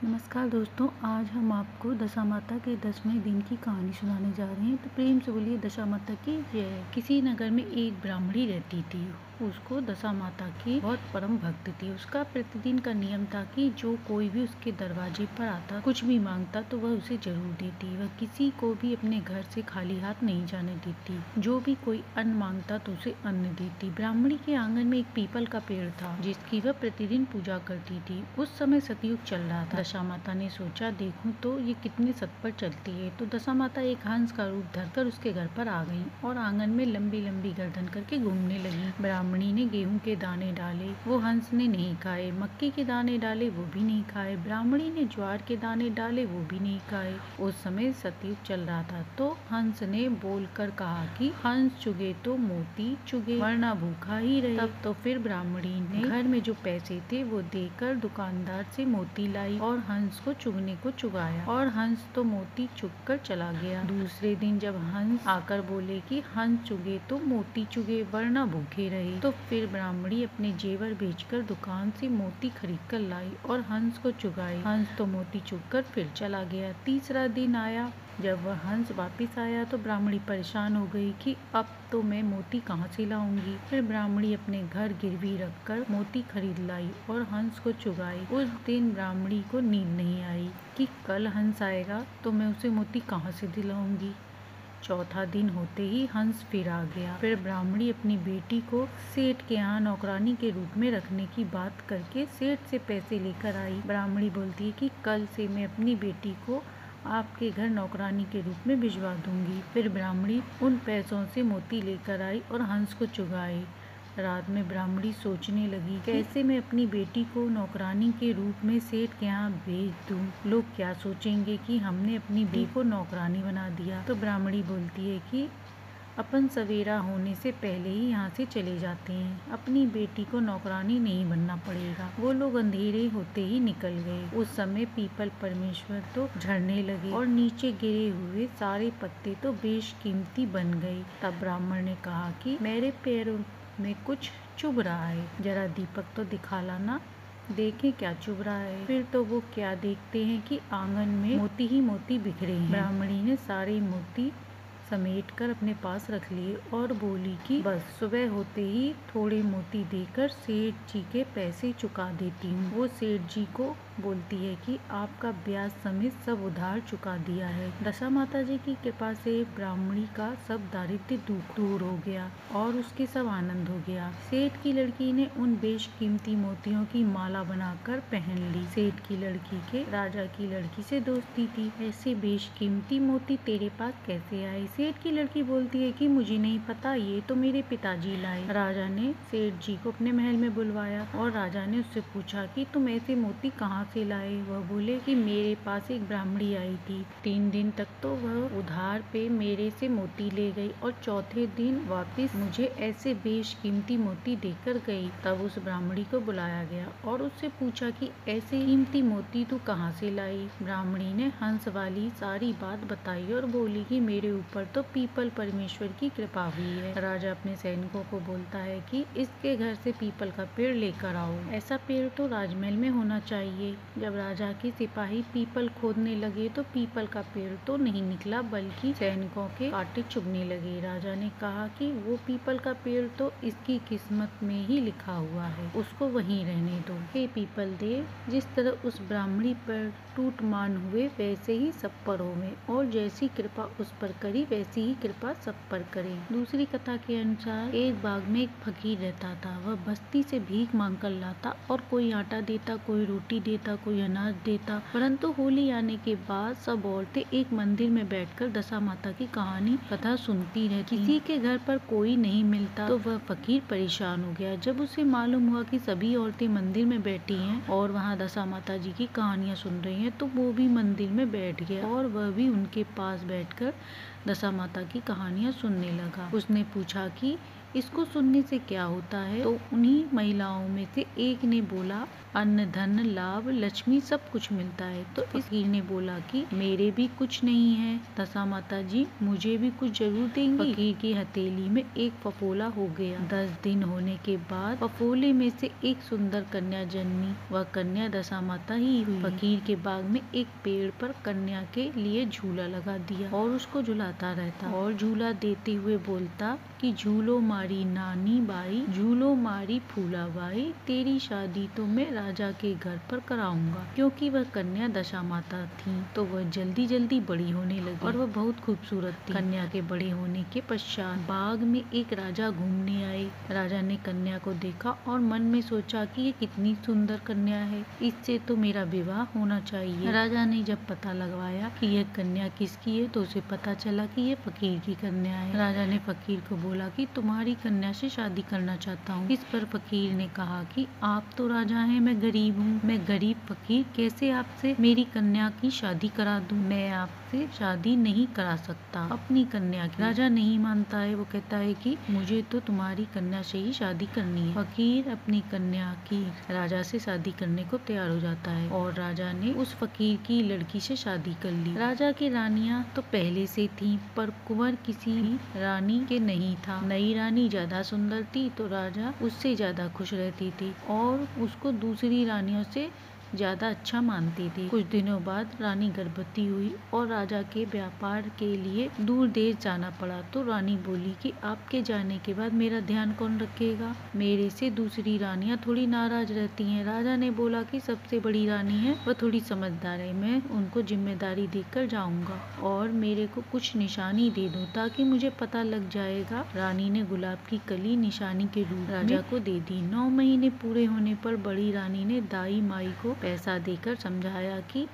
नमस्कार दोस्तों, आज हम आपको दशामाता के 10वें दिन की कहानी सुनाने जा रहे हैं। तो प्रेम से बोलिए दशामाता की जय। किसी नगर में एक ब्राह्मणी रहती थी। उसको दशामाता की बहुत परम भक्त थी। उसका प्रतिदिन का नियम था कि जो कोई भी उसके दरवाजे पर आता, कुछ भी मांगता तो वह उसे जरूर देती। वह किसी को भी अपने घर से खाली हाथ नहीं जाने देती। जो भी कोई अन्न मांगता तो उसे अन्न देती। ब्राह्मणी के आंगन में एक पीपल का पेड़ था जिसकी वह प्रतिदिन पूजा करती थी। उस समय सतयुग चल रहा था। दशामाता ने सोचा, देखूं तो ये कितनी सत पर चलती है। तो दशामाता एक हंस का रूप धरकर उसके घर पर आ गई और आंगन में लंबी लंबी गर्दन करके घूमने लगी। ब्राह्मणी ने गेहूं के दाने डाले, वो हंस ने नहीं खाए। मक्के के दाने डाले, वो भी नहीं खाए। ब्राह्मणी ने ज्वार के दाने डाले, वो भी नहीं खाए। उस समय सतयुग चल रहा था। तो हंस ने बोलकर कहा कि हंस चुगे तो मोती चुगे, वरना भूखा ही रहे। तब तो फिर ब्राह्मणी ने घर में जो पैसे थे वो देकर दुकानदार से मोती लाई और हंस को चुगने को चुगाया, और हंस तो मोती चुग कर चला गया। दूसरे दिन जब हंस आकर बोले कि हंस चुगे तो मोती चुगे, वरना भूखे रहे, तो फिर ब्राह्मणी अपने जेवर बेचकर दुकान से मोती खरीद कर लाई और हंस को चुगाए। हंस तो मोती चुग कर फिर चला गया। तीसरा दिन आया। जब वह हंस वापिस आया तो ब्राह्मणी परेशान हो गई कि अब तो मैं मोती कहाँ से लाऊंगी। फिर ब्राह्मणी अपने घर गिरवी रखकर मोती खरीद लाई और हंस को चुगाए। उस दिन ब्राह्मणी को नींद नहीं आई कि कल हंस आएगा तो मैं उसे मोती कहाँ से दिलाऊंगी। चौथा दिन होते ही हंस फिर आ गया। फिर ब्राह्मणी अपनी बेटी को सेठ के यहाँ नौकरानी के रूप में रखने की बात करके सेठ से पैसे लेकर आई। ब्राह्मणी बोलती है कि कल से मैं अपनी बेटी को आपके घर नौकरानी के रूप में भिजवा दूंगी। फिर ब्राह्मणी उन पैसों से मोती लेकर आई और हंस को चुगाए। रात में ब्राह्मणी सोचने लगी, कैसे मैं अपनी बेटी को नौकरानी के रूप में सेठ के यहाँ भेज दूं। लोग क्या सोचेंगे कि हमने अपनी बेटी को नौकरानी बना दिया। तो ब्राह्मणी बोलती है कि अपन सवेरा होने से पहले ही यहाँ से चले जाते हैं। अपनी बेटी को नौकरानी नहीं बनना पड़ेगा। वो लोग अंधेरे होते ही निकल गए। उस समय पीपल परमेश्वर तो झड़ने लगे और नीचे गिरे हुए सारे पत्ते तो बेशकीमती बन गए। तब ब्राह्मण ने कहा कि मेरे पैरों में कुछ चुभ रहा है, जरा दीपक तो दिखा लाना, देखें क्या चुभ रहा है। फिर तो वो क्या देखते हैं कि आंगन में मोती ही मोती बिखरे हैं। ब्राह्मणी ने सारे मोती समेट कर अपने पास रख लिए और बोली कि बस सुबह होते ही थोड़े मोती देकर सेठ जी के पैसे चुका देती हूँ। वो सेठ जी को बोलती है कि आपका ब्याज समेत सब उधार चुका दिया है। दशामाता जी की कृपा से ब्राह्मणी का सब दारिद्र्य दूर हो गया और उसके सब आनंद हो गया। सेठ की लड़की ने उन बेशकीमती मोतियों की माला बनाकर पहन ली। सेठ की लड़की के राजा की लड़की से दोस्ती थी। ऐसे बेशकीमती मोती तेरे पास कैसे आए? सेठ की लड़की बोलती है कि मुझे नहीं पता, ये तो मेरे पिताजी लाए। राजा ने सेठ जी को अपने महल में बुलवाया और राजा ने उससे पूछा कि तुम ऐसे मोती कहाँ से लाए? वह बोले कि मेरे पास एक ब्राह्मणी आई थी। 3 दिन तक तो वह उधार पे मेरे से मोती ले गई और चौथे दिन वापिस मुझे ऐसे बेशकीमती मोती देकर गई। तब उस ब्राह्मणी को बुलाया गया और उससे पूछा कि ऐसे कीमती मोती तू कहाँ से लाई? ब्राह्मणी ने हंस वाली सारी बात बताई और बोली कि मेरे ऊपर तो पीपल परमेश्वर की कृपा हुई है। राजा अपने सैनिकों को बोलता है कि इसके घर से पीपल का पेड़ लेकर आओ। ऐसा पेड़ तो राजमहल में होना चाहिए। जब राजा के सिपाही पीपल खोदने लगे तो पीपल का पेड़ तो नहीं निकला, बल्कि सैनिकों के कांटे चुभने लगे। राजा ने कहा कि वो पीपल का पेड़ तो इसकी किस्मत में ही लिखा हुआ है, उसको वहीं रहने दो। हे पीपल देव, जिस तरह उस ब्राह्मणी पर टूट मान हुए वैसे ही सब पर होवे, और जैसी कृपा उस पर करी वैसी ही कृपा सब पर करे। दूसरी कथा के अनुसार एक बाग में एक फकीर रहता था। वह बस्ती से भीख मांग कर लाता और कोई आटा देता, कोई रोटी देता, कोई अनाज देता। परंतु होली आने के बाद सब औरतें एक मंदिर में बैठकर दशामाता की कहानी कथा सुनती रहती। किसी के घर पर कोई नहीं मिलता तो वह फकीर परेशान हो गया। जब उसे मालूम हुआ कि सभी औरतें मंदिर में बैठी हैं और वहाँ दशामाता जी की कहानियाँ सुन रही हैं, तो वो भी मंदिर में बैठ गया और वह भी उनके पास बैठकर दशामाता की कहानियाँ सुनने लगा। उसने पूछा कि इसको सुनने से क्या होता है? तो उन्हीं महिलाओं में से एक ने बोला अन्न धन लाभ लक्ष्मी सब कुछ मिलता है। तो फकीर ने बोला कि मेरे भी कुछ नहीं है दशा माता जी, मुझे भी कुछ जरूर देंगी। फकीर की हथेली में एक फफोला हो गया। 10 दिन होने के बाद फफोले में से एक सुंदर कन्या जन्मी। वह कन्या दशा माता ही हुई। फकीर के बाग में एक पेड़ पर कन्या के लिए झूला लगा दिया और उसको झुलाता रहता और झूला देते हुए बोलता कि झूलो मारी नानी बाई, झूलो मारी फूला बाई, तेरी शादी तो मैं राजा के घर पर कराऊंगा। क्योंकि वह कन्या दशा माता थी तो वह जल्दी जल्दी बड़ी होने लगी और वह बहुत खूबसूरत थी। कन्या के बड़े होने के पश्चात बाग में एक राजा घूमने आए। राजा ने कन्या को देखा और मन में सोचा कि ये कितनी सुंदर कन्या है, इससे तो मेरा विवाह होना चाहिए। राजा ने जब पता लगवाया कि यह कन्या किसकी है तो उसे पता चला कि ये फकीर की कन्या है। राजा ने फकीर को बोला कि तुम्हारी कन्या से शादी करना चाहता हूँ। इस पर फकीर ने कहा कि आप तो राजा हैं, मैं गरीब हूँ, मैं गरीब फकीर कैसे आपसे मेरी कन्या की शादी करा दूँ, मैं आपसे शादी नहीं करा सकता अपनी कन्या की। राजा नहीं मानता है, वो कहता है कि मुझे तो तुम्हारी कन्या से ही शादी करनी है। फकीर अपनी कन्या की राजा से शादी करने को तैयार हो जाता है और राजा ने उस फकीर की लड़की से शादी कर ली। राजा की रानियां तो पहले से थी पर कुंवर किसी भी रानी के नहीं था। नई रानी ज्यादा सुंदर थी तो राजा उससे ज्यादा खुश रहती थी और उसको दूसरी रानियों से ज्यादा अच्छा मानती थी। कुछ दिनों बाद रानी गर्भवती हुई और राजा के व्यापार के लिए दूर देश जाना पड़ा। तो रानी बोली कि आपके जाने के बाद मेरा ध्यान कौन रखेगा, मेरे से दूसरी रानियां थोड़ी नाराज रहती हैं। राजा ने बोला कि सबसे बड़ी रानी है वह थोड़ी समझदार है, मैं उनको जिम्मेदारी देकर जाऊंगा और मेरे को कुछ निशानी दे दो ताकि मुझे पता लग जाएगा। रानी ने गुलाब की कली निशानी के रूप राजा को दे दी। 9 महीने पूरे होने पर बड़ी रानी ने दाई माई को पैसा देकर समझाया कि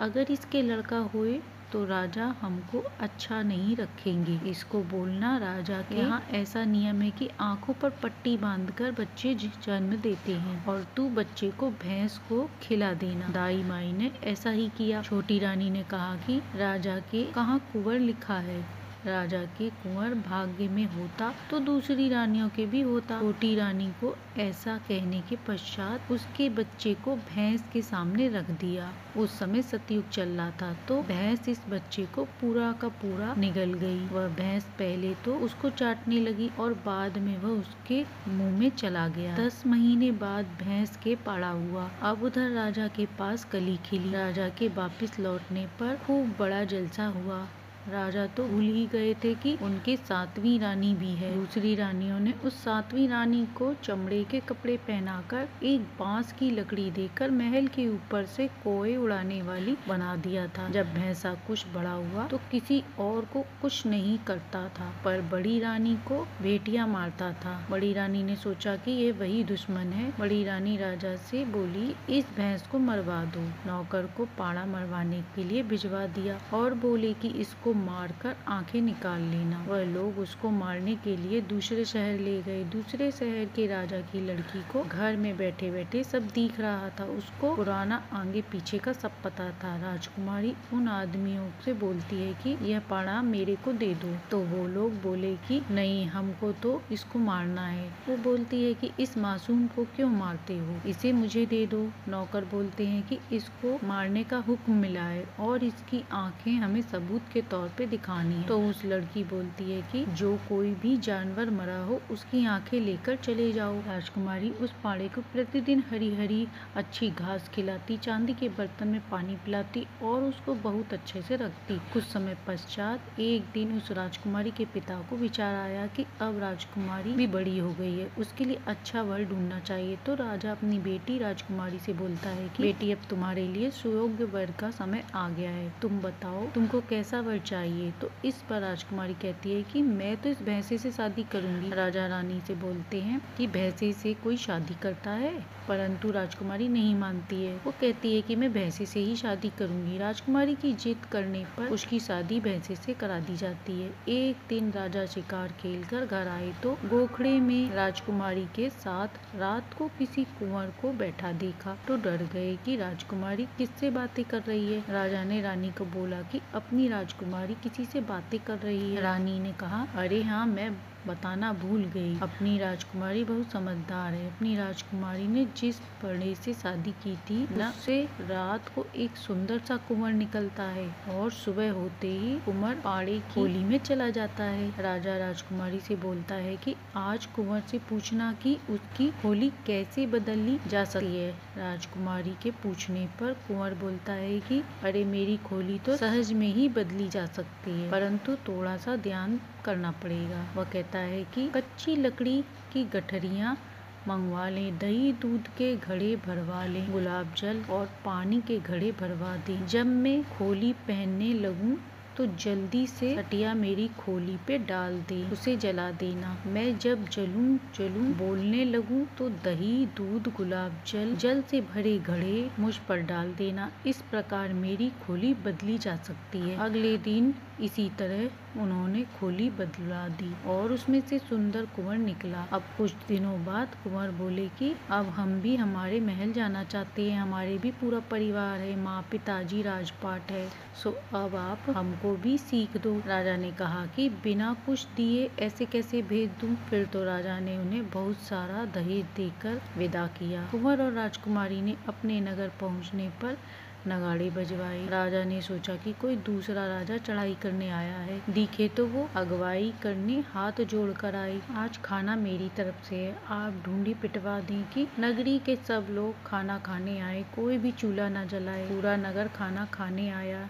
अगर इसके लड़का हुए तो राजा हमको अच्छा नहीं रखेंगे। इसको बोलना राजा के यहाँ ऐसा नियम है कि आंखों पर पट्टी बांधकर बच्चे जन्म देते हैं और तू बच्चे को भैंस को खिला देना। दाई माई ने ऐसा ही किया। छोटी रानी ने कहा कि राजा के कहाँ कुंवर लिखा है, राजा के कुंवर भाग्य में होता तो दूसरी रानियों के भी होता। छोटी रानी को ऐसा कहने के पश्चात उसके बच्चे को भैंस के सामने रख दिया। उस समय सतयुग चल रहा था तो भैंस इस बच्चे को पूरा का पूरा निगल गई। वह भैंस पहले तो उसको चाटने लगी और बाद में वह उसके मुंह में चला गया। 10 महीने बाद भैंस के पाड़ा हुआ। अब उधर राजा के पास कली खिली। राजा के वापिस लौटने पर खूब बड़ा जलसा हुआ। राजा तो भूल ही गए थे कि उनके 7वीं रानी भी है। दूसरी रानियों ने उस 7वीं रानी को चमड़े के कपड़े पहनाकर एक बांस की लकड़ी देकर महल के ऊपर से कोए उड़ाने वाली बना दिया था। जब भैंसा कुछ बड़ा हुआ तो किसी और को कुछ नहीं करता था पर बड़ी रानी को भेटिया मारता था। बड़ी रानी ने सोचा कि ये वही दुश्मन है। बड़ी रानी राजा से बोली इस भैंस को मरवा दो। नौकर को पाड़ा मरवाने के लिए भिजवा दिया और बोले कि इसको मारकर आंखें निकाल लेना। वह लोग उसको मारने के लिए दूसरे शहर ले गए। दूसरे शहर के राजा की लड़की को घर में बैठे बैठे सब दिख रहा था। उसको पुराना आगे पीछे का सब पता था। राजकुमारी उन आदमियों से बोलती है कि यह पाड़ा मेरे को दे दो। तो वो लोग बोले कि नहीं, हमको तो इसको मारना है। वो बोलती है कि इस मासूम को क्यों मारते हो, इसे मुझे दे दो। नौकर बोलते हैं कि इसको मारने का हुक्म मिला है और इसकी आंखें हमें सबूत के तौर पे दिखानी है। तो उस लड़की बोलती है कि जो कोई भी जानवर मरा हो उसकी आंखें लेकर चले जाओ। राजकुमारी उस पाड़े को प्रतिदिन हरी हरी अच्छी घास खिलाती, चांदी के बर्तन में पानी पिलाती और उसको बहुत अच्छे से रखती। कुछ समय पश्चात एक दिन उस राजकुमारी के पिता को विचार आया कि अब राजकुमारी भी बड़ी हो गई है, उसके लिए अच्छा वर ढूंढना चाहिए। तो राजा अपनी बेटी राजकुमारी से बोलता है कि बेटी, अब तुम्हारे लिए सुयोग्य वर का समय आ गया है, तुम बताओ तुमको कैसा वर चाहिए। तो इस पर राजकुमारी कहती है कि मैं तो इस भैंसे से शादी करूंगी। राजा रानी से बोलते हैं कि भैंसे से कोई शादी करता है, परंतु राजकुमारी नहीं मानती है। वो कहती है कि मैं भैंसे से ही शादी करूंगी। राजकुमारी की जिद करने पर उसकी शादी भैंसे से करा दी जाती है। एक दिन राजा शिकार खेलकर घर आए तो गोखड़े में राजकुमारी के साथ रात को किसी कुंवर को बैठा देखा तो डर गए कि राजकुमारी किससे बातें कर रही है। राजा ने रानी को बोला कि अपनी राजकुमारी किसी से बातें कर रही है। रानी ने कहा, अरे हाँ, मैं बताना भूल गई। अपनी राजकुमारी बहुत समझदार है। अपनी राजकुमारी ने जिस बड़े से शादी की थी उससे रात को एक सुंदर सा कुंवर निकलता है और सुबह होते ही कुंवर पाड़े की होली में चला जाता है। राजा राजकुमारी से बोलता है कि आज कुंवर से पूछना कि उसकी होली कैसे बदली जा सकती है। राजकुमारी के पूछने पर कुंवर बोलता है कि अरे मेरी होली तो सहज में ही बदली जा सकती है, परंतु थोड़ा सा ध्यान करना पड़ेगा। वह कहता है कि कच्ची लकड़ी की गठरियाँ मंगवा लें, दही दूध के घड़े भरवा लें, गुलाब जल और पानी के घड़े भरवा दें। जब मैं खोली पहनने लगूं तो जल्दी से हटिया मेरी खोली पे डाल दे, उसे जला देना। मैं जब जलूं बोलने लगूं तो दही दूध गुलाब जल से भरे घड़े मुझ पर डाल देना। इस प्रकार मेरी खोली बदली जा सकती है। अगले दिन इसी तरह उन्होंने खोली बदला दी और उसमें से सुंदर कुंवर निकला। अब कुछ दिनों बाद कुंवर बोले कि अब हम भी हमारे महल जाना चाहते हैं, हमारे भी पूरा परिवार है, माँ पिताजी राजपाट है, सो अब आप हमको भी सीख दो। राजा ने कहा कि बिना कुछ दिए ऐसे कैसे भेज दूं। फिर तो राजा ने उन्हें बहुत सारा दहेज देकर विदा किया। कुंवर और राजकुमारी ने अपने नगर पहुँचने पर नगाड़े बजवाए। राजा ने सोचा कि कोई दूसरा राजा चढ़ाई करने आया है, दिखे तो वो अगवाई करने हाथ जोड़ कर आए। आज खाना मेरी तरफ से है, आप ढूंढी पिटवा दें कि नगरी के सब लोग खाना खाने आए, कोई भी चूल्हा न जलाए, पूरा नगर खाना खाने आया।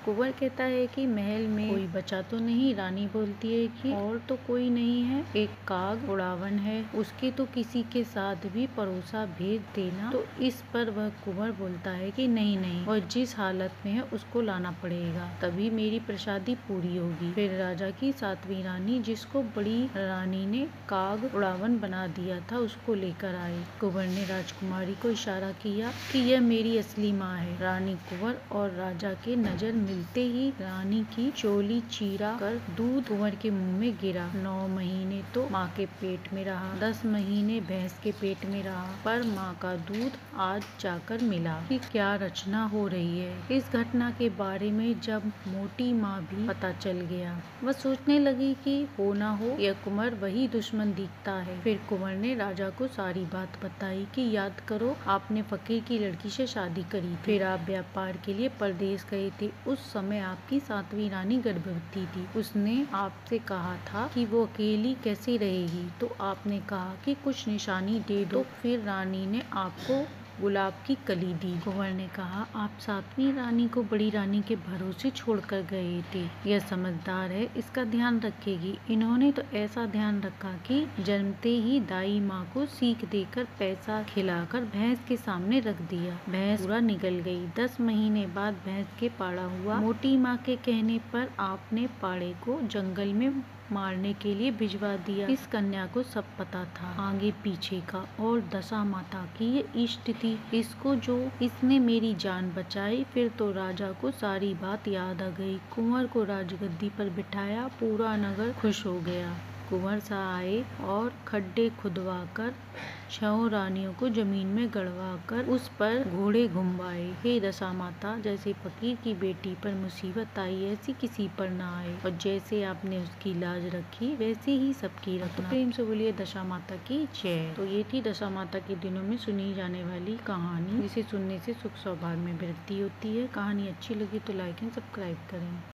कुंवर कहता है कि महल में कोई बचा तो नहीं। रानी बोलती है कि और तो कोई नहीं है, एक काग उड़ावन है, उसके तो किसी के साथ भी परोसा भेज देना। तो इस पर वह कुंवर बोलता है कि नहीं, और जिस हालत में है उसको लाना पड़ेगा, तभी मेरी प्रसादी पूरी होगी। फिर राजा की सातवीं रानी, जिसको बड़ी रानी ने काग उड़ावन बना दिया था, उसको लेकर आए। कुंवर ने राजकुमारी को इशारा किया कि यह मेरी असली माँ है। रानी कुंवर और राजा के नजर मिलते ही रानी की चोली चीरा कर दूध कुंवर के मुंह में गिरा। 9 महीने तो माँ के पेट में रहा, 10 महीने भैंस के पेट में रहा, पर माँ का दूध आज जाकर मिला। कि क्या रचना हो रही है। इस घटना के बारे में जब मोटी माँ भी पता चल गया, वह सोचने लगी कि हो ना हो यह कुंवर वही दुश्मन दिखता है। फिर कुंवर ने राजा को सारी बात बताई कि याद करो, आपने फकीर की लड़की से शादी करी थी, फिर आप व्यापार के लिए परदेश गए थे। उस समय आपकी सातवीं रानी गर्भवती थी। उसने आपसे कहा था कि वो अकेली कैसे रहेगी, तो आपने कहा कि कुछ निशानी दे दो। फिर रानी ने आपको गुलाब की कली दी। कुंवर ने कहा, आप सातवीं रानी को बड़ी रानी के भरोसे छोड़कर गए थे। यह समझदार है, इसका ध्यान रखेगी। इन्होंने तो ऐसा ध्यान रखा कि जन्मते ही दाई माँ को सीख देकर पैसा खिलाकर भैंस के सामने रख दिया। भैंस पूरा निगल गई। 10 महीने बाद भैंस के पाड़ा हुआ। मोटी माँ के कहने पर आपने पाड़े को जंगल में मारने के लिए भिजवा दिया। इस कन्या को सब पता था, आगे पीछे का, और दशा माता की ये इष्ट थी। इसने मेरी जान बचाई। फिर तो राजा को सारी बात याद आ गई। कुंवर को राजगद्दी पर बिठाया, पूरा नगर खुश हो गया। कुंवर सा आए और खड्डे खुदवाकर 6 रानियों को जमीन में गड़वाकर उस पर घोड़े घुमवाए। हे दशा माता, जैसे फकीर की बेटी पर मुसीबत आई, ऐसी किसी पर ना आए, और जैसे आपने उसकी लाज रखी, वैसे ही सबकी रखना। प्रेम से बोलिए दशा माता की जय। तो ये थी दशा माता के दिनों में सुनी जाने वाली कहानी, जिसे सुनने से सुख सौभाग्य में वृद्धि होती है। कहानी अच्छी लगी तो लाइक एंड सब्सक्राइब करें।